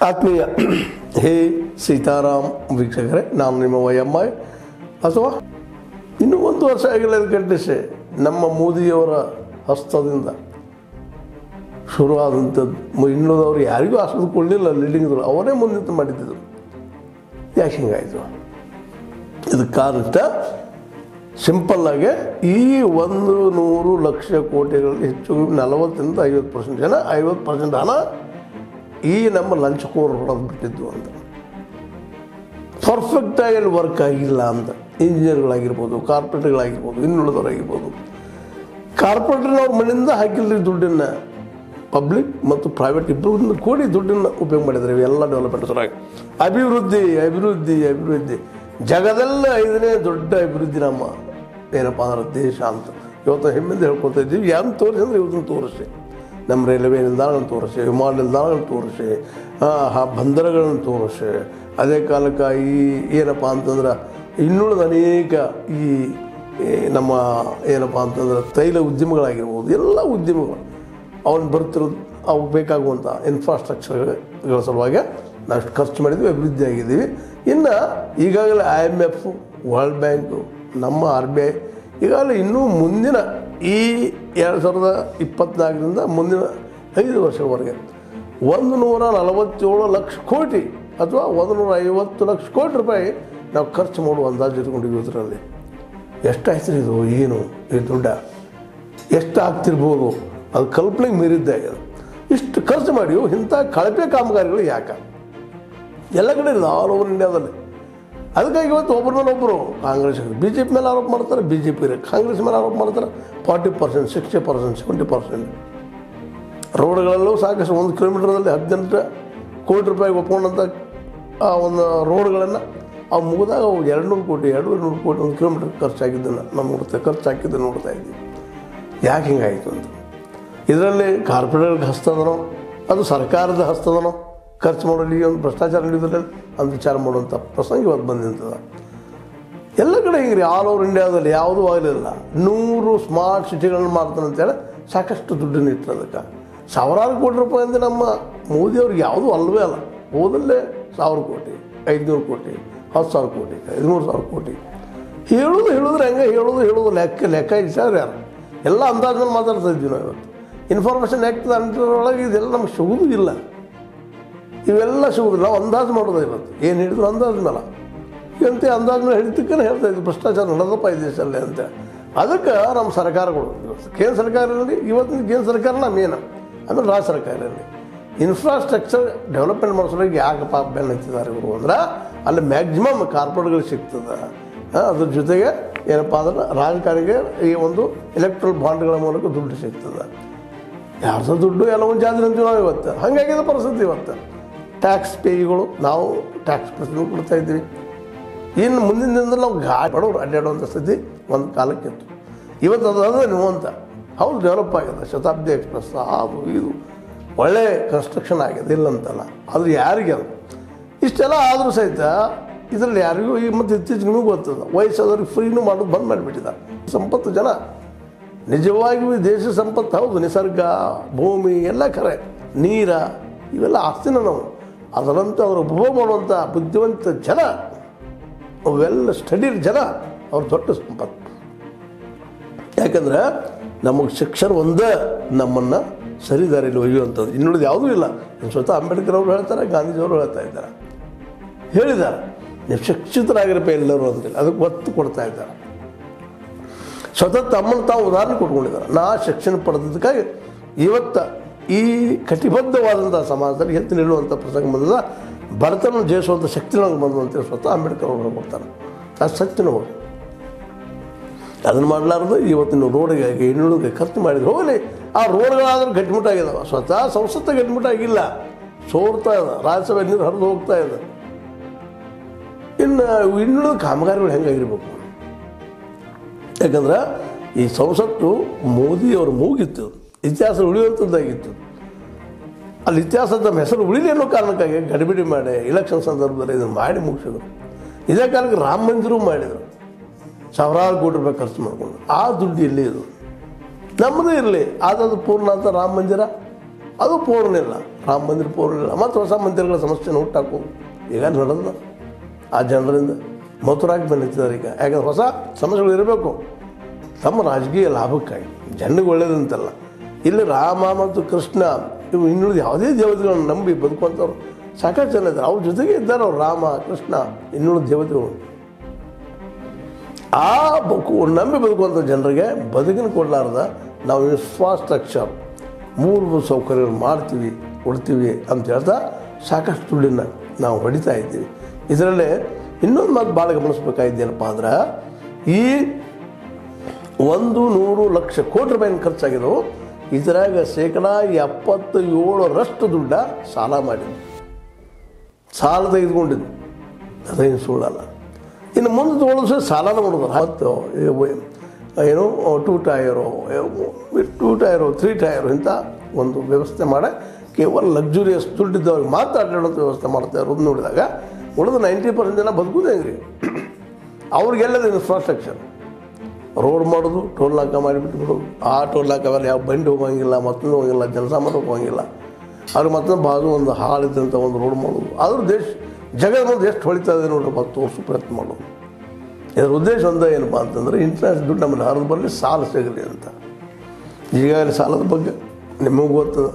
ಆತ್ಮೀಯ ಹೇ ಸೀತಾರಾಮ್ ವೀಕ್ಷಕರೇ, ನಾನು ನಿಮ್ಮ ವೈಎಂಐ ಅಥವಾ ಇನ್ನೂ 1 ವರ್ಷ ಆಗಿಲ್ಲ ಗಂಟೆಸೆ ನಮ್ಮ ಮೋದಿಯವರ ಹಸ್ತದಿಂದ ಶುರುವಾದಂಥದ್ದು. ಇನ್ನುದವರು ಯಾರಿಗೂ ಆಸ್ಪತ್ರೆಕೊಳ್ಳಿಲ್ಲ, ಲೀಡಿಂಗ್ಗಳು ಅವರೇ ಮುಂದಿತ್ತು ಮಾಡಿದ್ದರು. ಯಾಕೆ ಹಿಂಗಾಯಿತು? ಇದಕ್ಕೆ ಕಾರಣ ಸಿಂಪಲ್ಲಾಗೆ ಈ 100 ಲಕ್ಷ ಕೋಟಿಗಳಲ್ಲಿ ಹೆಚ್ಚು 40ರಿಂದ 50% ಜನ 50% ಹಣ ಈ ನಮ್ಮ ಲಂಚಕೋರರು ಹೊಡೆದು ಬಿಟ್ಟಿದ್ದು ಅಂತ. ಪರ್ಫೆಕ್ಟಾಗಿ ಅಲ್ಲಿ ವರ್ಕ್ ಆಗಿಲ್ಲ ಅಂತ. ಇಂಜಿನಿಯರ್ಗಳಾಗಿರ್ಬೋದು, ಕಾರ್ಪೊರೇಟ್ಗಳಾಗಿರ್ಬೋದು, ಇನ್ನುಳಿದವರಾಗಿರ್ಬೋದು. ಕಾರ್ಪೊರೇಟ್ರವ್ರ ಮನೆಯಿಂದ ಹಾಕಿಲ್ಲ ದುಡ್ಡನ್ನು, ಪಬ್ಲಿಕ್ ಮತ್ತು ಪ್ರೈವೇಟ್ ಇಬ್ಬರಿಂದ ಕೂಡಿ ದುಡ್ಡನ್ನು ಉಪಯೋಗ ಮಾಡಿದ್ದಾರೆ. ಇವೆಲ್ಲ ಡೆವಲಪ್ಮೆಂಟ್ ಸಲುವಾಗಿ ಅಭಿವೃದ್ಧಿ ಅಭಿವೃದ್ಧಿ ಅಭಿವೃದ್ಧಿ. ಜಗದಲ್ಲೇ 5ನೇ ದೊಡ್ಡ ಅಭಿವೃದ್ಧಿ ನಮ್ಮ ಏನಪ್ಪ ಅಂದ್ರೆ ದೇಶ ಅಂತ ಇವತ್ತು ಹೆಮ್ಮೆಯಿಂದ ಹೇಳ್ಕೊಳ್ತಾ ಇದ್ದೀವಿ. ಏನು ತೋರಿಸಿ ಅಂದರೆ ಇವತ್ತನ್ನು ತೋರಿಸಿ, ನಮ್ಮ ರೈಲ್ವೆ ನಿಲ್ದಾಣಗಳನ್ನು ತೋರಿಸಿ, ವಿಮಾನ ನಿಲ್ದಾಣಗಳನ್ನು ತೋರಿಸಿ, ಬಂದರುಗಳನ್ನು ತೋರಿಸಿ, ಅದೇ ಕಾಲಕ್ಕೆ ಈ ಏನಪ್ಪ ಅಂತಂದ್ರೆ ಇನ್ನುಳಿದ ಅನೇಕ ಈ ನಮ್ಮ ಏನಪ್ಪ ಅಂತಂದ್ರೆ ತೈಲ ಉದ್ಯಮಗಳಾಗಿರ್ಬೋದು, ಎಲ್ಲ ಉದ್ಯಮಗಳು ಅವನು ಬರ್ತಿರೋದು ಅವು ಬೇಕಾಗುವಂಥ ಇನ್ಫ್ರಾಸ್ಟ್ರಕ್ಚರ್ಗಳ ಸಲುವಾಗಿ ನಾವು ಖರ್ಚು ಮಾಡಿದ್ವಿ, ಅಭಿವೃದ್ಧಿ ಆಗಿದ್ದೀವಿ. ಇನ್ನು ಈಗಾಗಲೇ IMF, ವರ್ಲ್ಡ್ ಬ್ಯಾಂಕು, ನಮ್ಮ RBI ಈಗಾಗಲೇ ಇನ್ನೂ ಮುಂದಿನ ಈ 2024ರಿಂದ ಮುಂದಿನ 5 ವರ್ಷವರೆಗೆ 147 ಲಕ್ಷ ಕೋಟಿ ಅಥವಾ 150 ಲಕ್ಷ ಕೋಟಿ ರೂಪಾಯಿ ನಾವು ಖರ್ಚು ಮಾಡುವ ಅಂದಾಜು ಇಟ್ಕೊಂಡಿದ್ದೀವಿ. ಇದರಲ್ಲಿ ಎಷ್ಟಾಯ್ತು ಇದು? ಏನು ಈ ದುಡ್ಡ ಎಷ್ಟು ಆಗ್ತಿರ್ಬೋದು? ಅದು ಕಲ್ಪನೆಗೆ ಮೀರಿದ್ದೇ. ಇಷ್ಟು ಖರ್ಚು ಮಾಡಿಯೋ ಇಂಥ ಕಳಪೆ ಕಾಮಗಾರಿಗಳು ಯಾಕೆ ಎಲ್ಲ ಕಡೆ ಇದೆ ಆಲ್ ಓವರ್ ಇಂಡಿಯಾದಲ್ಲಿ. ಅದಕ್ಕಾಗಿ ಇವತ್ತು ಒಬ್ಬರ ಮೇಲೆ ಒಬ್ಬರು ಕಾಂಗ್ರೆಸ್ BJP ಮೇಲೆ ಆರೋಪ ಮಾಡ್ತಾರೆ, BJP ಕಾಂಗ್ರೆಸ್ ಮೇಲೆ ಆರೋಪ ಮಾಡ್ತಾರೆ. 40%, 60%, 70%. ರೋಡ್ಗಳಲ್ಲೂ ಸಾಕಷ್ಟು 1 ಕಿಲೋಮೀಟರ್ದಲ್ಲಿ 18 ಕೋಟಿ ರೂಪಾಯಿಗೆ ಒಪ್ಕೊಂಡಂಥ ಆ ಒಂದು ರೋಡ್ಗಳನ್ನು ಅವು ಮುಗಿದಾಗ ಅವು 200 ಕೋಟಿ 200 ಕೋಟಿ 1 ಕಿಲೋಮೀಟರ್ ಖರ್ಚಾಗಿದ್ದನ್ನು ನಾವು ಖರ್ಚು ಹಾಕಿದ್ದನ್ನು ನೋಡ್ತಾ ಇದ್ದೀವಿ. ಯಾಕೆ ಹಿಂಗಾಯಿತು ಅಂತ. ಇದರಲ್ಲಿ ಕಾರ್ಪೊರೇಟ್ಗೆ ಹಸ್ತದನೋ ಅದು ಸರ್ಕಾರದ ಹಸ್ತದನೋ ಖರ್ಚು ಮಾಡಲಿ ಒಂದು ಭ್ರಷ್ಟಾಚಾರ ನಡೆಯೋದ್ರಲ್ಲಿ ಅಂತ ವಿಚಾರ ಮಾಡುವಂಥ ಪ್ರಸಂಗ ಇವತ್ತು ಬಂದಿರ್ತದೆ. ಎಲ್ಲ ಕಡೆ ಹಿಂಗೆ ರೀ, ಆಲ್ ಓವರ್ ಇಂಡಿಯಾದಲ್ಲಿ ಯಾವುದೂ ಆಗಲಿಲ್ಲ. 100 ಸ್ಮಾರ್ಟ್ ಸಿಟಿಗಳನ್ನ ಮಾಡ್ತಾನೆ ಅಂತೇಳಿ ಸಾಕಷ್ಟು ದುಡ್ಡನ್ನು ಇಟ್ಟರು. ಅದಕ್ಕೆ ಸಾವಿರಾರು ಕೋಟಿ ರೂಪಾಯಿಂದ ನಮ್ಮ ಮೋದಿಯವ್ರಿಗೆ ಯಾವುದೂ ಅಲ್ಲವೇ ಅಲ್ಲ. ಹೋದಲ್ಲೇ 1000 ಕೋಟಿ, 500 ಕೋಟಿ, 10,000 ಕೋಟಿ, 15,000 ಕೋಟಿ. ಹೇಳಿದ್ರೆ ಹೆಂಗೆ ಹೇಳೋದು ಲೆಕ್ಕ ಇಚ್ಚಾರ ಯಾರು ಎಲ್ಲ ಅಂದಾಜಲ್ಲಿ ಮಾತಾಡ್ತಾ ಇದ್ವಿ ನಾವು. ಇವತ್ತು ಇನ್ಫಾರ್ಮೇಷನ್ ಆ್ಯಕ್ಟ್ ಅಂಟರೊಳಗೆ ಇದೆಲ್ಲ ನಮ್ಗೆ ಸಿಗೋದು ಇಲ್ಲ. ಇವೆಲ್ಲ ಸಿಗೋದಿಲ್ಲ, ನಾವು ಅಂದಾಜು ಮಾಡೋದು. ಇವತ್ತು ಏನು ಹೇಳಿದ್ರು ಅಂದಾಜು ಮೇಲೆ ಇಂಥ ಅಂದಾಜು ಮೇಲೆ ಹಿಡಿತಕ್ಕೇ ಹೇಳ್ತಾ ಇದ್ವಿ ಭ್ರಷ್ಟಾಚಾರ ನಡೆದಪ್ಪ ಈ ದೇಶದಲ್ಲೇ ಅಂತ. ಅದಕ್ಕೆ ನಮ್ಮ ಸರ್ಕಾರಗಳು ಇವತ್ತು ಕೇಂದ್ರ ಸರ್ಕಾರ ಇರಲಿ, ಇವತ್ತಿನ ಕೇಂದ್ರ ಸರ್ಕಾರನ ಮೇನ್, ಆಮೇಲೆ ರಾಜ್ಯ ಸರ್ಕಾರ ಇರಲಿ, ಇನ್ಫ್ರಾಸ್ಟ್ರಕ್ಚರ್ ಡೆವಲಪ್ಮೆಂಟ್ ಮಾಡಿಸೋರಿಗೆ ಯಾಕಪ್ಪ ಬೆನ್ನು ಹತ್ತಿದ್ದಾರೆ ಇವರು ಅಂದ್ರೆ ಅಲ್ಲಿ ಮ್ಯಾಕ್ಸಿಮಮ್ ಕಾರ್ಪೊರೇಟ್ಗಳಿಗೆ ಸಿಗ್ತದೆ. ಅದ್ರ ಜೊತೆಗೆ ಏನಪ್ಪ ಅಂದ್ರೆ ರಾಜಕಾರಣಿಗೆ ಈ ಒಂದು ಎಲೆಕ್ಟ್ರಲ್ ಬಾಂಡ್ಗಳ ಮೂಲಕ ದುಡ್ಡು ಸಿಗ್ತದೆ. ಯಾರ್ದು ದುಡ್ಡು ಎಲ್ಲ ಒಂದು ಜಾತಿ ಅಂತೀವಿ ನಾವು ಇವತ್ತು. ಹಾಗಾಗಿದೆ ಪರಿಸ್ಥಿತಿ ಇವತ್ತು. ಟ್ಯಾಕ್ಸ್ ಪೇಯಿಗಳು ನಾವು ಟ್ಯಾಕ್ಸ್ ಪ್ರತಿನಿಧಿ ಕೊಡ್ತಾ ಇದ್ದೀವಿ. ಇನ್ನು ಮುಂದಿನ ದಿನದಲ್ಲಿ ನಾವು ಗಾಡಿ ಬಡವರು ಅಡ್ಡಾಡುವಂಥ ಸ್ಥಿತಿ ಒಂದು ಕಾಲಕ್ಕೆ ಇತ್ತು. ಇವತ್ತು ಅದು ನೀವು ಅಂತ ಹೌದು ಡೆವಲಪ್ ಆಗಿದೆ. ಶತಾಬ್ದಿ ಎಕ್ಸ್ಪ್ರೆಸ್ ಅದು ಇದು ಒಳ್ಳೆ ಕನ್ಸ್ಟ್ರಕ್ಷನ್ ಆಗಿದೆ, ಇಲ್ಲಂತಲ್ಲ. ಆದರೆ ಯಾರಿಗೆ ಅದು ಇಷ್ಟೆಲ್ಲ ಆದರೂ ಸಹಿತ ಇದರಲ್ಲಿ ಯಾರಿಗೂ ಈ ಮತ್ತು ಇತ್ತೀಚೆಗೆ ನಿಮಗೂ ಗೊತ್ತದ ವಯಸ್ಸಾದವ್ರಿಗೆ ಫ್ರೀನೂ ಮಾಡೋದು ಬಂದ್ ಮಾಡಿಬಿಟ್ಟಿದ್ದಾರೆ. ಸಂಪತ್ತು ಜನ ನಿಜವಾಗಿಯೂ ದೇಶ ಸಂಪತ್ತು ಹೌದು, ನಿಸರ್ಗ, ಭೂಮಿ ಎಲ್ಲ ಕರೆ, ನೀರ ಇವೆಲ್ಲ ಆಸ್ತಿನ ನಾವು. ಅದರಂತೆ ಅವರು ಉಪಭೋಗ ಮಾಡುವಂಥ ಬುದ್ಧಿವಂತ ಜನ, ವೆಲ್ ಸ್ಟಡಿಡ್ ಜನ ಅವ್ರ ದೊಡ್ಡ ಸಂಪತ್ತು. ಯಾಕಂದ್ರೆ ನಮಗೆ ಶಿಕ್ಷಣ ಒಂದೇ ನಮ್ಮನ್ನು ಸರಿದಾರಿಯಲ್ಲಿ ಒಯ್ಯುವಂಥದ್ದು, ಇನ್ನುಳಿದು ಯಾವುದೂ ಇಲ್ಲ. ಸ್ವತಃ ಅಂಬೇಡ್ಕರ್ ಅವರು ಹೇಳ್ತಾರೆ, ಗಾಂಧೀಜಿಯವರು ಹೇಳ್ತಾ ಇದ್ದಾರೆ, ಹೇಳಿದ್ದಾರೆ ನೀವು ಶಿಕ್ಷಿತರಾಗಿರಪ್ಪ ಎಲ್ಲರೂ ಅಂತೇಳಿ. ಅದಕ್ಕೆ ಒತ್ತು ಕೊಡ್ತಾ ಇದ್ದಾರೆ. ಸ್ವತಃ ತಮ್ಮನ್ನು ತಾವು ಉದಾಹರಣೆ ಕೊಟ್ಕೊಂಡಿದ್ದಾರೆ. ನಾ ಶಿಕ್ಷಣ ಪಡೆದದಕ್ಕಾಗಿ ಇವತ್ತು ಈ ಕಟಿಬದ್ಧವಾದಂಥ ಸಮಾಜದಲ್ಲಿ ಎತ್ತು ನಿಲ್ಲುವಂಥ ಪ್ರಸಂಗ ಬಂದದ, ಬಡತನ ಜಯಿಸುವಂಥ ಶಕ್ತಿ ನಮಗೆ ಬಂದು ಅಂತೇಳಿ ಸ್ವತಃ ಅಂಬೇಡ್ಕರ್ ಅವರು ಕೊಡ್ತಾರೆ. ಅದು ಸತ್ಯನೂ ಹೋಗಿ ಅದನ್ನು ಮಾಡಲಾರ್ದು ಇವತ್ತಿನ ರೋಡಿಗೆ ಇನ್ನುಳಿಗೆ ಖರ್ಚು ಮಾಡಿದ್ರು ಹೋಗಲಿ. ಆ ರೋಡ್ಗಳಾದ್ರೂ ಗಟ್ಟಿಮುಟ್ಟಾಗಿದ್ದಾವೆ. ಸ್ವತಃ ಸಂಸತ್ತು ಗಟ್ಟಿಮುಟ್ಟಾಗಿಲ್ಲ, ಸೋರ್ತಾ ಇದೆ, ರಾಜ್ಯಸಭೆ ನೀರು ಹರಿದು ಹೋಗ್ತಾ ಇದೆ. ಇನ್ನು ಇನ್ನುಳಿದ ಕಾಮಗಾರಿಗಳು ಹೆಂಗಾಗಿರ್ಬೇಕು? ಯಾಕಂದ್ರೆ ಈ ಸಂಸತ್ತು ಮೋದಿಯವರು ಮೂಗಿತ್ತು, ಇತಿಹಾಸ ಉಳಿಯುವಂಥದ್ದಾಗಿತ್ತು. ಅಲ್ಲಿ ಇತಿಹಾಸದ ನಮ್ಮ ಹೆಸರು ಉಳಿಲಿ ಅನ್ನೋ ಕಾರಣಕ್ಕಾಗಿ ಗಡಿಬಿಡಿ ಮಾಡಿ ಇಲೆಕ್ಷನ್ ಸಂದರ್ಭದಲ್ಲಿ ಇದನ್ನು ಮಾಡಿ ಮುಗಿಸಿದ್ರು. ಇದೇ ಕಾಲಕ್ಕೆ ರಾಮ ಮಂದಿರ ಮಾಡಿದರು, ಸಾವಿರಾರು ಕೋಟಿ ರೂಪಾಯಿ ಖರ್ಚು ಮಾಡಿಕೊಂಡು. ಆ ದುಡ್ಡು ಎಲ್ಲಿ ಇದು? ನಮ್ಮದೇ ಇರಲಿ, ಆದರೆ ಅದು ಪೂರ್ಣ ಅಂತ ರಾಮ ಮಂದಿರ ಅದು ಪೂರ್ಣ ಇಲ್ಲ. ರಾಮ ಮಂದಿರ ಪೂರ್ವ ಮತ್ತು ಹೊಸ ಮಂದಿರಗಳ ಸಮಸ್ಯೆನ ಹುಟ್ಟಾಕೋದು ಈಗ ನಡೆದ ಆ ಜನರಿಂದ ಮಥುರಾಗಿ ಬಂದಿದ್ದಾರೆ ಈಗ. ಯಾಕಂದ್ರೆ ಹೊಸ ಸಮಸ್ಯೆಗಳು ಇರಬೇಕು ತಮ್ಮ ರಾಜಕೀಯ ಲಾಭಕ್ಕಾಗಿ, ಜನರಿಗೆ ಒಳ್ಳೇದಂತಲ್ಲ. ಇಲ್ಲಿ ರಾಮ ಮತ್ತು ಕೃಷ್ಣ ಇವು ಇನ್ನುಳಿದ ಯಾವುದೇ ದೇವತೆಗಳನ್ನು ನಂಬಿ ಬದುಕುವಂಥವ್ರು ಸಾಕಷ್ಟು ಜನ ಇದ್ದಾರೆ. ಅವ್ರ ಜೊತೆಗೆ ಇದ್ದಾರೆ ಅವ್ರು, ರಾಮ ಕೃಷ್ಣ ಇನ್ನುಳಿದ ದೇವತೆಗಳು. ಆ ನಂಬಿ ಬದುಕುವಂಥ ಜನರಿಗೆ ಬದುಕಿನ ಕೊಡಲಾರ್ದ ನಾವು ಇನ್ಫ್ರಾಸ್ಟ್ರಕ್ಚರ್ ಮೂಲಭೂತ ಸೌಕರ್ಯಗಳು ಮಾಡ್ತೀವಿ ಕೊಡ್ತೀವಿ ಅಂತ ಹೇಳ್ತಾ ಸಾಕಷ್ಟು ದುಡ್ಡನ್ನ ನಾವು ಹೊಡಿತಾ ಇದ್ದೀವಿ. ಇದರಲ್ಲೇ ಇನ್ನೊಂದು ಮಾತು ಭಾಳ ಗಮನಿಸ್ಬೇಕಾಗಿದ್ದೇನಪ್ಪ ಅಂದ್ರೆ, ಈ 100 ಲಕ್ಷ ಕೋಟಿ ರೂಪಾಯಿನ ಖರ್ಚಾಗಿದ್ದವು, ಇದರಾಗ 77% ದುಡ್ಡ ಸಾಲ ಮಾಡಿದ್ವಿ, ಸಾಲ ತೆಗೆದುಕೊಂಡಿದ್ದು. ಅದೇನು ಸುಳ್ಳಲ್ಲ. ಇನ್ನು ಮುಂದೆ ತೊಗೊಳಿಸೋ ಸಾಲನ ಮಾಡೋದು. ಮತ್ತು ಏನು 2 ಟೈರು 3 ಟೈರು ಇಂಥ ಒಂದು ವ್ಯವಸ್ಥೆ ಮಾಡಿ ಕೇವಲ ಲಕ್ಸುರಿಯಸ್ ದುಡ್ಡಿದ್ದವ್ರಿಗೆ ಮಾತ್ರ ಅಡ್ಡಾಡೋಂಥ ವ್ಯವಸ್ಥೆ ಮಾಡ್ತಾ ಇರೋದು ನೋಡಿದಾಗ ಉಳಿದು 90% ಜನ ಬದುಕುದು ಹೆಂಗ್ರಿ? ಅವ್ರಿಗೆಲ್ಲದ ಇನ್ಫ್ರಾಸ್ಟ್ರಕ್ಚರ್ ರೋಡ್ ಮಾಡೋದು, ಟೋಲ್ ನಾಕ ಮಾಡಿಬಿಟ್ಟು ಬಿಡೋದು. ಆ ಟೋಲ್ ನಾಕವೆಲ್ಲ ಯಾವ ಬಂಡಿ ಹೋಗೋಂಗಿಲ್ಲ, ಮತ್ತೊಂದು ಹೋಗಿಲ್ಲ, ಜನಸಾಮಾನ್ಯ ಹೋಗೋಂಗಿಲ್ಲ. ಅವ್ರಿಗೆ ಮತ್ತೊಂದು ಬಾಜು ಒಂದು ಹಾಳಿದ್ದಂಥ ಒಂದು ರೋಡ್ ಮಾಡೋದು. ಆದರೂ ಜಗದ ಮುಂದೆ ಎಷ್ಟು ಹೊಳಿತಾ ಇದೆ ನೋಡ್ರಿ, 10 ವರ್ಷ ಪ್ರಯತ್ನ ಮಾಡೋದು. ಇದರ ಉದ್ದೇಶ ಒಂದೇ ಏನಪ್ಪ ಅಂತಂದರೆ, ಇಂಟರ್ನೆಟ್ ದುಡ್ಡು ನಮ್ಮಲ್ಲಿ ಹರಿದು ಬರಲಿ, ಸಾಲ ಸಿಗಲಿ ಅಂತ. ಈಗಾಗಲೇ ಸಾಲದ ಬಗ್ಗೆ ನಿಮಗೆ ಗೊತ್ತದ,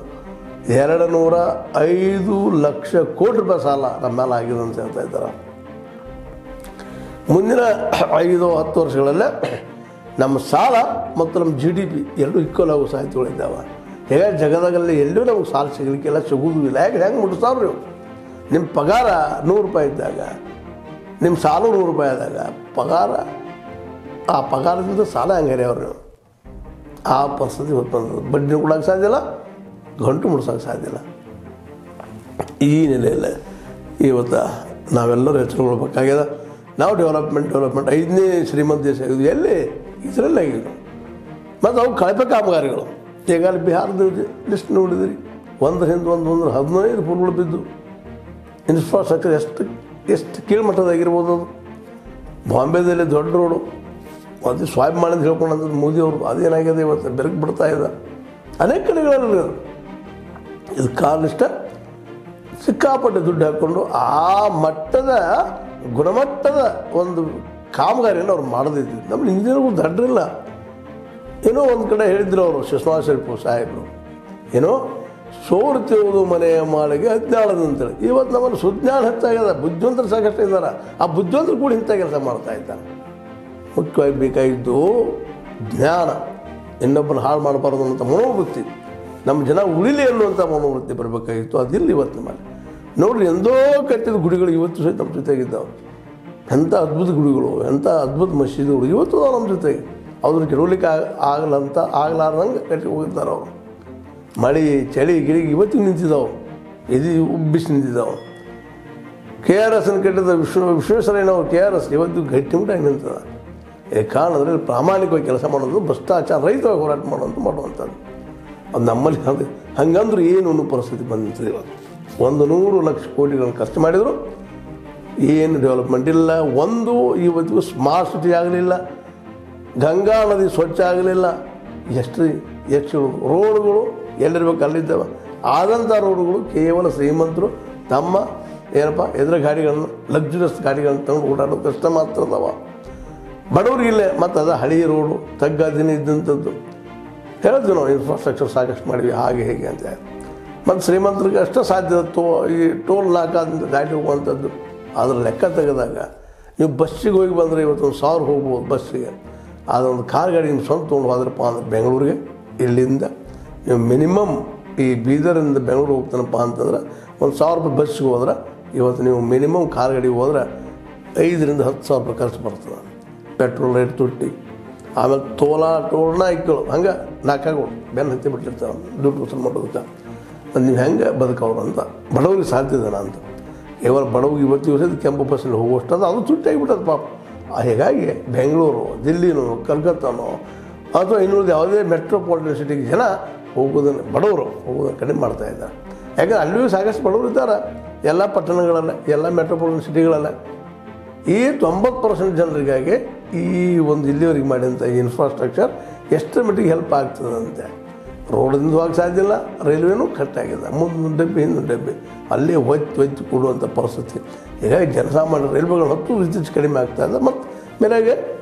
205 ಲಕ್ಷ ಕೋಟಿ ರೂಪಾಯಿ ಸಾಲ ನಮ್ಮ ಮೇಲೆ ಆಗಿದೆ ಅಂತ ಹೇಳ್ತಾ ಇದ್ದಾರೆ. ಮುಂದಿನ 5-10 ವರ್ಷಗಳಲ್ಲೇ ನಮ್ಮ ಸಾಲ ಮತ್ತು ನಮ್ಮ GDP ಎರಡೂ ಈಕ್ವಲ್ ಆಗೋ ಸಾಧ್ಯತೆಗಳಿದ್ದಾವೆ. ಹೀಗಾಗಿ ಜಗದಾಗಲ್ಲಿ ಎಲ್ಲೂ ನಮಗೆ ಸಾಲ ಸಿಗಲಿಕ್ಕೆಲ್ಲ ಸಿಗೋದು ಇಲ್ಲ. ಯಾಕೆ ಹೆಂಗೆ ಮುಟ್ಟಿಸ್ತಾವ್ರಿ ನೀವು? ನಿಮ್ಮ ಪಗಾರ 100 ರೂಪಾಯಿ ಇದ್ದಾಗ, ನಿಮ್ಮ ಸಾಲ 100 ರೂಪಾಯಿ ಆದಾಗ ಪಗಾರ, ಆ ಪಗಾರದಿಂದ ಸಾಲ ಹೆಂಗಾರೆ ಅವ್ರು ನೀವು? ಆ ಪರಿಸ್ಥಿತಿ ಬಂದದ್ದು. ಬಡ್ಡಿ ಕೊಡೋಕ್ಕೆ ಸಾಧ್ಯ ಇಲ್ಲ, ಗಂಟು ಮುಡ್ಸೋಕ್ಕೆ ಸಾಧ್ಯ ಇಲ್ಲ. ಈ ನೆಲೆಯಲ್ಲಿ ಇವತ್ತು ನಾವೆಲ್ಲರೂ ಎಚ್ಚರಗೊಳ್ಬೇಕಾಗ್ಯದ. ನಾವು ಡೆವಲಪ್ಮೆಂಟ್ 5ನೇ ಶ್ರೀಮಂತ ದೇಶ ಆಗಿದೆ. ಎಲ್ಲಿ? ಇದರಲ್ಲೇ ಆಗಿದ್ದು. ಮತ್ತು ಅವು ಕಳಪೆ ಕಾಮಗಾರಿಗಳು. ಈಗಾಗಲೇ ಬಿಹಾರದ ಲಿಸ್ಟ್ ನೋಡಿದ್ರಿ, ಒಂದು ಹಿಂದೆ ಒಂದು 15 ಪುಲ್ಗಳು ಬಿದ್ದು. ಇನ್ಫ್ರಾಸ್ಟ್ರಕ್ಚರ್ ಎಷ್ಟು ಕೀಳ್ಮಟ್ಟದಾಗಿರ್ಬೋದು ಅದು. ಬಾಂಬೆದಲ್ಲಿ ದೊಡ್ಡ ರೋಡು, ಅದು ಸ್ವಾಭಿಮಾನ ಅಂತ ಹೇಳ್ಕೊಂಡಂಥದ್ದು ಮೋದಿಯವರು, ಅದೇನಾಗಿದೆ ಇವತ್ತು ಬೆರಕು ಬಿಡ್ತಾ ಇದೆ ಅನೇಕ ಕಡೆಗಳಲ್ಲಿ. ಇದು ಕಾರಣಿಷ್ಟ ಸಿಕ್ಕಾಪಟ್ಟೆ ದುಡ್ಡು ಹಾಕ್ಕೊಂಡು ಆ ಮಟ್ಟದ ಗುಣಮಟ್ಟದ ಒಂದು ಕಾಮಗಾರಿಯನ್ನು ಅವ್ರು ಮಾಡದಿದ್ದರು. ನಮ್ಮ ಇಂಜಿನಿಯರ್ಗಳು ದಡ್ರಿಲ್ಲ. ಏನೋ ಒಂದು ಕಡೆ ಹೇಳಿದ್ರು ಅವರು, ಶಿಶ್ವಾಸ ಸಾಹೇಬರು, ಏನೋ ಸೋರುತ್ತಿರುವುದು ಮನೆಯ ಮಾಳಿಗೆ ಅಜ್ಞಾನದ ಅಂತೇಳಿ. ಇವತ್ತು ನಮ್ಮಲ್ಲಿ ಸುಜ್ಞಾನ ಹೆಚ್ಚಾಗ್ಯದ, ಬುದ್ಧಿವಂತರು ಸಾಕಷ್ಟು ಇದ್ದಾರೆ. ಆ ಬುದ್ಧಿವಂತರು ಕೂಡ ಇಂಥ ಕೆಲಸ ಮಾಡ್ತಾ ಇದ್ದಾರೆ. ಮುಖ್ಯವಾಗಿ ಬೇಕಾಗಿದ್ದು ಜ್ಞಾನ, ಇನ್ನೊಬ್ಬರು ಹಾಳು ಮಾಡಬಾರ್ದು ಅನ್ನೋಂಥ ಮನೋವೃತ್ತಿ, ನಮ್ಮ ಜನ ಉಳಿಲಿ ಅನ್ನುವಂಥ ಮನೋವೃತ್ತಿ ಬರಬೇಕಾಗಿತ್ತು. ಅದಿಲ್ಲ ಇವತ್ತು ನಮ್ಮಲ್ಲಿ. ನೋಡಿರಿ, ಎಂದೋ ಕಟ್ಟಿದ ಗುಡಿಗಳು ಇವತ್ತು ಸಹಿತ ನಮ್ಮ ಜೊತೆಗಿದ್ದಾವೆ. ಎಂಥ ಅದ್ಭುತ ಗುಡಿಗಳು, ಎಂಥ ಅದ್ಭುತ ಮಸೀದಿಗಳು ಇವತ್ತು ನಮ್ಮ ಜೊತೆಗೆ. ಅವ್ರಿಗೆ ಕೆಡವಲಿಕ್ಕೆ ಆಗಲಾರ್ದಂಗೆ ಕಟ್ಟಿ ಹೋಗಿದ್ದಾರೆ ಅವರು. ಮಳೆ ಚಳಿ ಗಿಳಿಗೆ ಇವತ್ತಿಗೆ ನಿಂತಿದ್ದಾವೆ, ಇದು ಉಬ್ಬಿಸಿ ನಿಂತಿದ್ದಾವೆ. KRS ಕಟ್ಟಿದ ವಿಶ್ವೇಶ್ವರಯ್ಯನವರು KRS ಇವತ್ತು ಗಟ್ಟಿಮುಟ್ಟಾಗಿ ನಿಂತದ. ಈ ಕಾರಣದಲ್ಲಿ ಪ್ರಾಮಾಣಿಕವಾಗಿ ಕೆಲಸ ಮಾಡೋದು, ಭ್ರಷ್ಟಾಚಾರ ರಹಿತವಾಗಿ ಹೋರಾಟ ಮಾಡುವಂಥದ್ದು ಅದು ನಮ್ಮಲ್ಲಿ. ಅದು ಹಂಗಂದ್ರೆ ಏನು ಅನ್ನೋ ಪರಿಸ್ಥಿತಿ ಬಂದಿರ್ತದೆ. ಇವತ್ತು 100 ಲಕ್ಷ ಕೋಟಿಗಳನ್ನು ಖರ್ಚು ಮಾಡಿದರು, ಏನು ಡೆವಲಪ್ಮೆಂಟ್ ಇಲ್ಲ. ಇವತ್ತಿಗೂ ಸ್ಮಾರ್ಟ್ ಸಿಟಿ ಆಗಲಿಲ್ಲ, ಗಂಗಾ ನದಿ ಸ್ವಚ್ಛ ಆಗಲಿಲ್ಲ. ಎಷ್ಟು ರೋಡ್ಗಳು ಎಲ್ಲಿರ್ಬೇಕು ಅಲ್ಲಿದ್ದಾವೆ. ಆದಂಥ ರೋಡ್ಗಳು ಕೇವಲ ಶ್ರೀಮಂತರು ತಮ್ಮ ಏನಪ್ಪ ಎದುರ ಗಾಡಿಗಳನ್ನು, ಲಕ್ಸುರಿಯಸ್ ಗಾಡಿಗಳನ್ನು ತಗೊಂಡು ಓಡಾಡೋದು ಕಷ್ಟ ಮಾತ್ರ ಅದಾವ. ಬಡವರಿಗಿಲ್ಲ. ಮತ್ತು ಅದು ಹಳಿ ರೋಡು, ತಗ್ಗಾದಿನ ಇದ್ದಂಥದ್ದು ಹೇಳಿದ್ವಿ ನಾವು. ಇನ್ಫ್ರಾಸ್ಟ್ರಕ್ಚರ್ ಸಾಕಷ್ಟು ಮಾಡಿವಿ, ಹಾಗೆ ಹೇಗೆ ಅಂತ. ಮತ್ತು ಶ್ರೀಮಂತರಿಗೆ ಅಷ್ಟೇ ಸಾಧ್ಯ. ಈ ಟೋಲ್ ನಾಕಾದಿಂದ ಗಾಡಿ ಹೋಗುವಂಥದ್ದು ಅದರ ಲೆಕ್ಕ ತೆಗೆದಾಗ ನೀವು ಬಸ್ಸಿಗೆ ಹೋಗಿ ಬಂದರೆ ಇವತ್ತು 1000 ಹೋಗ್ಬೋದು ಬಸ್ಸಿಗೆ. ಅದೊಂದು ಕಾರ್ ಗಾಡಿ ನಿಮ್ಮ ಸ್ವಂತ ತೊಗೊಂಡು ಹೋದ್ರಪ್ಪ ಅಂದ್ರೆ ಬೆಂಗಳೂರಿಗೆ, ಇಲ್ಲಿಂದ ನೀವು ಮಿನಿಮಮ್ ಈ ಬೀದರಿಂದ ಬೆಂಗಳೂರು ಹೋಗ್ತಾನಪ್ಪ ಅಂತಂದ್ರೆ 1000 ರೂಪಾಯಿ ಬಸ್ಸಿಗೆ ಹೋದ್ರೆ, ಇವತ್ತು ನೀವು ಮಿನಿಮಮ್ ಕಾರ್ ಗಾಡಿಗೆ ಹೋದ್ರೆ 5,000 to 10,000 ರೂಪಾಯಿ ಖರ್ಚು ಬರ್ತದೆ. ಪೆಟ್ರೋಲ್ ರೇಟ್ ತುಟ್ಟಿ, ಆಮೇಲೆ ಟೋಲ್ನ ಇಕ್ಕಳು ಹಂಗೆ ನಾಲ್ಕಾಗಳು ಬೆನ್ನು ಹತ್ತಿ ಬಿಟ್ಟಿರ್ತಾವೆ ದುಡ್ಡು ವಸೂಲು ಮಾಡೋದಕ್ಕೆ. ನೀವು ಹೆಂಗೆ ಬದುಕವ್ರು ಅಂತ ಬಡವರಿಗೆ ಸಾಧ್ಯದನ ಅಂತ. ಕೇವಲ ಬಡವಿಗೆ ಇವತ್ತು ದಿವಸ ಕೆಂಪು ಬಸ್ಸಲ್ಲಿ ಹೋಗುವಷ್ಟದು ಅದು ತುಟ್ಟಾಗಿಬಿಟ್ಟದು ಪಾಪ. ಹೀಗಾಗಿ ಬೆಂಗಳೂರು, ದಿಲ್ಲಿನೋ, ಕಲ್ಕತ್ತಾನೋ ಅಥವಾ ಇನ್ನುಳಿದ ಯಾವುದೇ ಮೆಟ್ರೋಪಾಲಿಟನ್ ಸಿಟಿಗೆ ಜನ ಹೋಗೋದನ್ನು, ಬಡವರು ಹೋಗೋದನ್ನು ಕಡಿಮೆ ಮಾಡ್ತಾಯಿದ್ದಾರೆ. ಯಾಕಂದರೆ ಅಲ್ಲಿಯೂ ಸಾಕಷ್ಟು ಬಡವರು ಇದ್ದಾರೆ, ಎಲ್ಲ ಪಟ್ಟಣಗಳಲ್ಲೇ, ಎಲ್ಲ ಮೆಟ್ರೋಪಾಲಿಟನ್ ಸಿಟಿಗಳಲ್ಲೇ. ಈ 90% ಜನರಿಗಾಗಿ ಈ ಒಂದು ಇಲ್ಲಿವರೆಗೆ ಮಾಡಿದಂಥ ಇನ್ಫ್ರಾಸ್ಟ್ರಕ್ಚರ್ ಎಷ್ಟರ ಮಟ್ಟಿಗೆ ಹೆಲ್ಪ್ ಆಗ್ತದಂತೆ. ರೋಡಿಂದ ಹೋಗಕ್ಕೆ ಸಾಧ್ಯ ಇಲ್ಲ, ರೈಲ್ವೆನೂ ಕಟ್ಟಾಗಿದೆ, ಮುಂದೊಂದು ಡಬ್ಬಿ ಹಿಂದೊಂದು ಡಬ್ಬಿ ಅಲ್ಲೇ ಒಯ್ತು ಕೊಡುವಂಥ ಪರಿಸ್ಥಿತಿ. ಹೀಗಾಗಿ ಜನಸಾಮಾನ್ಯ ರೈಲ್ವೆಗಳು ಹೊತ್ತು ವಿದ್ಯುತ್ ಕಡಿಮೆ ಆಗ್ತಾಯಿದೆ. ಮತ್ತು ಮೇಲೆಗೆ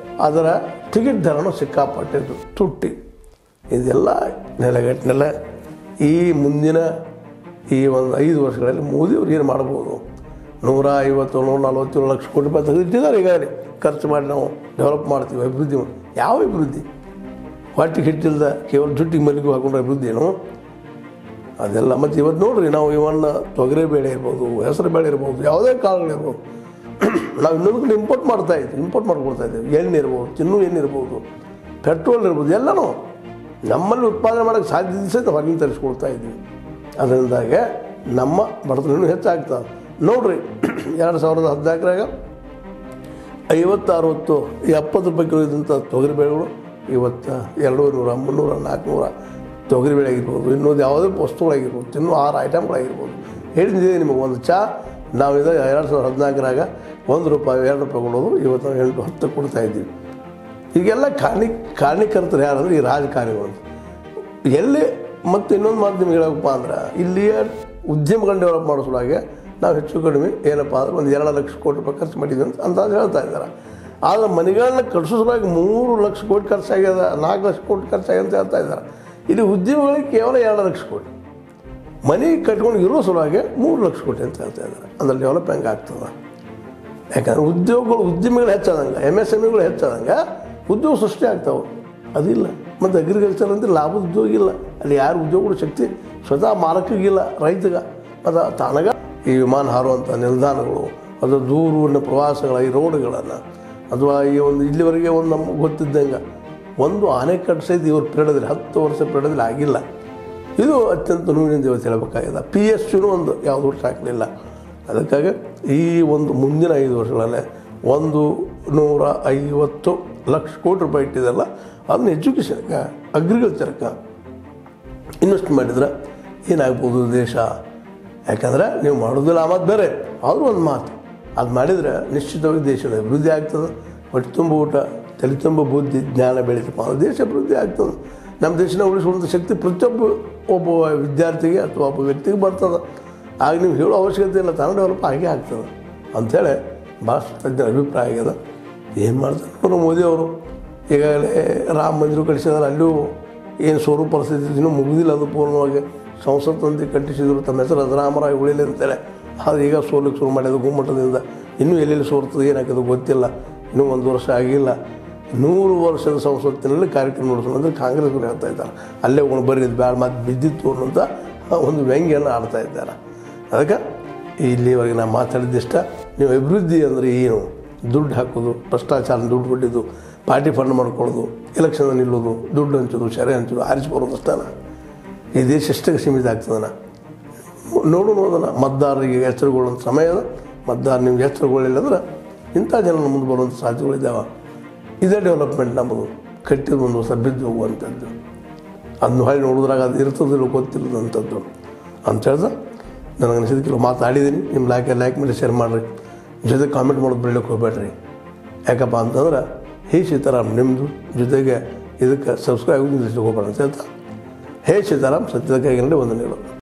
ಅದರ ಟಿಕೆಟ್ ದರನೂ ಸಿಕ್ಕಾಪಟ್ಟೆ ತುಟ್ಟಿ. ಇದೆಲ್ಲ ನೆಲೆಗಟ್ಟಿನೆಲ್ಲ ಈ ಮುಂದಿನ ಈ ಒಂದು 5 ವರ್ಷಗಳಲ್ಲಿ ಮೋದಿಯವ್ರು ಏನು ಮಾಡ್ಬೋದು? 150-140 ಲಕ್ಷ ಕೋಟಿ ರೂಪಾಯಿ ತೆಗೆದಿಟ್ಟಿದ್ದಾರೆ ಈಗಾಗಲೇ. ಖರ್ಚು ಮಾಡಿ ನಾವು ಡೆವಲಪ್ ಮಾಡ್ತೀವಿ, ಅಭಿವೃದ್ಧಿ ಯಾವ ಅಭಿವೃದ್ಧಿ? ಹೊಟ್ಟೆಗೆ ಹಿಟ್ಟಿಲ್ದ ಕೇವಲ ಜುಟ್ಟಿಗೆ ಮಲ್ಲಿಗೂ ಹಾಕೊಂಡ್ರೆ ಅಭಿವೃದ್ಧಿ ಏನು? ಅದೆಲ್ಲ. ಮತ್ತು ಇವತ್ತು ನೋಡ್ರಿ, ನಾವು ಇವನ್ನ ತೊಗರಿ ಬೇಳೆ ಇರ್ಬೋದು, ಹೆಸರು ಬೇಳೆ ಇರ್ಬೋದು, ಯಾವುದೇ ಕಾಳುಗಳಿರ್ಬೋದು, ನಾವು ಇನ್ನೊಂದು ಕಡೆ ಇಂಪೋರ್ಟ್ ಮಾಡ್ಕೊಳ್ತಾ ಇದ್ದೀವಿ. ಎಣ್ಣೆ ಇರ್ಬೋದು, ತಿನ್ನೋ ಎಣ್ಣೆ ಇರ್ಬೋದು, ಪೆಟ್ರೋಲ್ ಇರ್ಬೋದು, ಎಲ್ಲನೂ ನಮ್ಮಲ್ಲಿ ಉತ್ಪಾದನೆ ಮಾಡೋಕ್ಕೆ ಸಾಧ್ಯತೆ ಸಹಿತ ಹೊರಗಿನ ತರಿಸ್ಕೊಳ್ತಾ ಇದ್ವಿ. ಅದರಿಂದಾಗೆ ನಮ್ಮ ಬಡತನ ಹೆಚ್ಚಾಗ್ತದೆ. ನೋಡಿರಿ, 2014 50-60 70 ರೂಪಾಯಿ ಕಿಲೋ ಇದ್ದಂಥ ತೊಗರಿ ಬೇಳೆಗಳು ಇವತ್ತು 200, 300, 400 ತೊಗರಿ ಬೇಳೆ ಆಗಿರ್ಬೋದು, ಇನ್ನೊಂದು ಯಾವುದೇ ವಸ್ತುಗಳಾಗಿರ್ಬೋದು, ತಿನ್ನೋ 6 ಐಟಮ್ಗಳಾಗಿರ್ಬೋದು. ಹೇಳಿದ್ದೆ ನಿಮಗೆ, ಒಂದು ಚಾ ನಾವು 2014 1 ರೂಪಾಯಿ 2 ರೂಪಾಯಿ ಕೊಡೋದು, ಇವತ್ತು ನಾವು 8-10 ಕೊಡ್ತಾ ಇದ್ದೀವಿ. ಈಗೆಲ್ಲ ಕಾರಣೀಕರ್ತರು ಯಾರಂದ್ರೆ ಈ ರಾಜಕಾರಣಿಗಳು. ಎಲ್ಲಿ ಮತ್ತು ಇನ್ನೊಂದು ಮಾತು ನಿಮ್ಗೆ ಹೇಳಪ್ಪ ಅಂದ್ರೆ, ಇಲ್ಲಿಯ ಉದ್ಯಮಗಳನ್ನ ಡೆವಲಪ್ ಮಾಡೋ ಸಲುವಾಗಿ ನಾವು ಹೆಚ್ಚು ಕಡಿಮೆ ಏನಪ್ಪ ಅಂದ್ರೆ ಒಂದು 2 ಲಕ್ಷ ಕೋಟಿ ರೂಪಾಯಿ ಖರ್ಚು ಮಾಡಿದ್ವಿ ಅಂತ ಅಂದಾಜು ಹೇಳ್ತಾ ಇದ್ದಾರೆ. ಆದರೆ ಮನೆಗಳನ್ನ ಕಟ್ಸೋ ಸಲುವಾಗಿ 3 ಲಕ್ಷ ಕೋಟಿ ಖರ್ಚಾಗ್ಯದ, 4 ಲಕ್ಷ ಕೋಟಿ ಖರ್ಚಾಗ್ಯದ ಅಂತ ಹೇಳ್ತಾ ಇದ್ದಾರೆ. ಇಲ್ಲಿ ಉದ್ಯಮಗಳಿಗೆ ಕೇವಲ 2 ಲಕ್ಷ ಕೋಟಿ, ಮನೆ ಕಟ್ಕೊಂಡು ಇರೋ ಸಲುವಾಗಿ 3 ಲಕ್ಷ ಕೋಟಿ ಅಂತ ಹೇಳ್ತಾ ಇದ್ದಾರೆ. ಅಂದ್ರೆ ಡೆವಲಪ್ ಹೆಂಗೆ ಆಗ್ತದೆ? ಯಾಕಂದ್ರೆ ಉದ್ಯಮಿಗಳು ಹೆಚ್ಚಾದಂಗೆ, MSMEಗಳು ಹೆಚ್ಚಾದಂಗೆ ಉದ್ಯೋಗ ಸೃಷ್ಟಿ ಆಗ್ತಾವೆ. ಅದಿಲ್ಲ. ಮತ್ತು ಅಗ್ರಿಕಲ್ಚರ್ ಅಂದರೆ ಲಾಭದ ಉದ್ಯೋಗ ಇಲ್ಲ. ಅಲ್ಲಿ ಯಾರು ಉದ್ಯೋಗಗಳು ಶಕ್ತಿ ಸ್ವತಃ ಮಾಲಕಿಗಿಲ್ಲ, ರೈತಗೆ. ಮತ್ತು ತನಗ ಈ ವಿಮಾನ ಹಾರುವಂಥ ನಿಲ್ದಾಣಗಳು, ಅದು ದೂರಿನ ಪ್ರವಾಸಗಳ ಈ ರೋಡ್ಗಳನ್ನು, ಅಥವಾ ಈ ಒಂದು ಇಲ್ಲಿವರೆಗೆ ಒಂದು ನಮ್ಗೆ ಗೊತ್ತಿದ್ದಂಗೆ ಒಂದು ಆಣೆಕಟ್ಟು ಸಹಿತ ಇವ್ರ ಪೀರಿಯಡದಲ್ಲಿ 10 ವರ್ಷ ಪೀರಿಯಡದಲ್ಲಿ ಆಗಿಲ್ಲ. ಇದು ಅತ್ಯಂತ ನೋವಿನಿಂದ ಇವತ್ತು ಹೇಳಬೇಕಾಗಿದೆ. PSUನೂ ಒಂದು ಯಾವುದು ವರ್ಷ ಹಾಕಲಿಲ್ಲ. ಅದಕ್ಕಾಗಿ ಈ ಒಂದು ಮುಂದಿನ 5 ವರ್ಷಗಳಲ್ಲೇ 150 ಲಕ್ಷ ಕೋಟಿ ರೂಪಾಯಿ ಇಟ್ಟಿದ್ದಲ್ಲ, ಅದನ್ನ ಎಜುಕೇಷನ್ಗೆ, ಅಗ್ರಿಕಲ್ಚರ್ಗೆ ಇನ್ವೆಸ್ಟ್ ಮಾಡಿದ್ರೆ ಏನಾಗ್ಬೋದು ದೇಶ? ಯಾಕಂದರೆ ನೀವು ಮಾಡೋದಿಲ್ಲ ಆ ಮಾತು ಬೇರೆ, ಆದರೂ ಒಂದು ಮಾತು ಅದು ಮಾಡಿದರೆ ನಿಶ್ಚಿತವಾಗಿ ದೇಶದ ಅಭಿವೃದ್ಧಿ ಆಗ್ತದೆ. ಹೊಟ್ಟೆ ತುಂಬ ಊಟ, ತಲೆ ತುಂಬ ಬುದ್ಧಿ, ಜ್ಞಾನ ಬೆಳೀತಪ್ಪ ಅಂದರೆ ದೇಶ ಅಭಿವೃದ್ಧಿ ಆಗ್ತದೆ. ನಮ್ಮ ದೇಶನ ಉಳಿಸುವಂಥ ಶಕ್ತಿ ಒಬ್ಬ ವಿದ್ಯಾರ್ಥಿಗೆ ಅಥವಾ ಒಬ್ಬ ವ್ಯಕ್ತಿಗೆ ಬರ್ತದೆ. ಆಗ ನೀವು ಹೇಳೋ ಅವಶ್ಯಕತೆ ಇಲ್ಲ, ತಾನು ಡೆವಲಪ್ ಆಗೇ ಆಗ್ತದೆ ಅಂಥೇಳಿ ಭಾಳ ತಜ್ಞರ ಅಭಿಪ್ರಾಯ ಆಗ್ಯದ. ಏನು ಮಾಡ್ತಾರೆ ಮೋದಿಯವರು? ಈಗಾಗಲೇ ರಾಮ ಮಂದಿರ ಕಟ್ಟಿಸಿದ್ರೆ ಅಲ್ಲೂ ಏನು ಸ್ವರೂಪ ಪರಿಸ್ಥಿತಿ ಇನ್ನೂ ಮುಗಿದಿಲ್ಲ. ಅದು ಪೂರ್ಣವಾಗಿ ಸಂಸತ್ತಂತೆ ಕಟ್ಟಿಸಿದ್ರು, ತಮ್ಮ ಹೆಸರು ರಾಮರಾಯ್ ಉಳಿಲಿ ಅಂತೇಳಿ. ಆದರೆ ಈಗ ಸೋಲಿಗೆ ಶುರು ಮಾಡಿದ್ದು ಗುಮ್ಮಟದಿಂದ. ಇನ್ನೂ ಎಲ್ಲೆಲ್ಲಿ ಸೋರ್ತದೆ ಏನಾಗ್ತದೆ ಗೊತ್ತಿಲ್ಲ. ಇನ್ನೂ 1 ವರ್ಷ ಆಗಿಲ್ಲ. 100 ವರ್ಷದ ಸಂಸತ್ತಿನಲ್ಲಿ ಕಾರ್ಯಕ್ರಮ ನಡೆಸೋಣ ಅಂದರೆ ಕಾಂಗ್ರೆಸ್ಗಳು ಹೇಳ್ತಾ ಇದ್ದಾರೆ. ಅಲ್ಲೇ ಹೋಗಿ ಬರ್ರಿ ಬ್ಯಾಡ ಮಾತು ಬಿದ್ದಿತ್ತು ಅನ್ನೋಂಥ ಒಂದು ವ್ಯಂಗ್ಯವನ್ನು ಆಡ್ತಾ ಇದ್ದಾರೆ. ಅದಕ್ಕೆ ಇಲ್ಲಿವರೆಗೆ ನಾನು ಮಾತಾಡಿದ್ದಿಷ್ಟ. ನೀವು ಅಭಿವೃದ್ಧಿ ಅಂದರೆ ಏನು? ದುಡ್ಡು ಹಾಕೋದು, ಭ್ರಷ್ಟಾಚಾರ, ದುಡ್ಡು ಕೊಟ್ಟಿದ್ದು, ಪಾರ್ಟಿ ಫಂಡ್ ಮಾಡ್ಕೊಳ್ಳೋದು, ಎಲೆಕ್ಷನ್ ನಿಲ್ಲೋದು, ದುಡ್ಡು ಹಂಚೋದು, ಶರೆ ಹಂಚೋದು, ಆರಿಸ್ಬರೋದು ಅಷ್ಟೇ. ಈ ದೇಶ ಎಷ್ಟಕ್ಕೆ ಸೀಮಿತ ಆಗ್ತದನ ನೋಡೋದನ್ನ. ಮತದಾರರಿಗೆ ಎಚ್ಚರಗೊಳ್ಳುವಂಥ ಸಮಯದ ಮತದಾರ ನೀವು ಎಚ್ಚರಗೊಳ್ಳಿಲ್ಲ ಅಂದ್ರೆ ಇಂಥ ಜನ ಮುಂದೆ ಬರುವಂಥ ಸಾಧ್ಯತೆಗಳಿದ್ದಾವೆ. ಇದೇ ಡೆವಲಪ್ಮೆಂಟ್ ನಮ್ಮದು. ಕಟ್ಟಿದ ಒಂದು ಹೊಸ ಬಿದ್ದು ಹೋಗುವಂಥದ್ದು, ಅದನ್ನು ಹೊಳೆ ನೋಡಿದ್ರಾಗ ಅದು ಇರ್ತದಿಲ್ಲ ಗೊತ್ತಿಲ್ಲದಂಥದ್ದು ಅಂತ ಹೇಳ್ದೆ. ನನಗೆ ಅನಿಸಿದ ಕೆಲವು ಮಾತಾಡಿದ್ದೀನಿ. ನಿಮ್ಮ ಲೈಕ್ ಮಾಡಿ ಶೇರ್ ಮಾಡಿರಿ, ಜೊತೆ ಕಾಮೆಂಟ್ ಮಾಡೋದು ಬಿಡ್ಲಿಕ್ಕೆ ಹೋಗ್ಬೇಡ್ರಿ. ಯಾಕಪ್ಪ ಅಂತಂದ್ರೆ ಹೇ ಸೀತಾರಾಮ್ ನಿಮ್ಮದು, ಜೊತೆಗೆ ಇದಕ್ಕೆ ಸಬ್ಸ್ಕ್ರೈಬ್ ನಿಲ್ಲಿಸ್ಲಿಕ್ಕೆ ಹೋಗ್ಬೇಡ ಅಂತ ಹೇಳ್ತಾ, ಹೇ ಸೀತಾರಾಮ್ ಸತ್ಯದ ಕೈಗೆ ವಂದನೆಗಳು.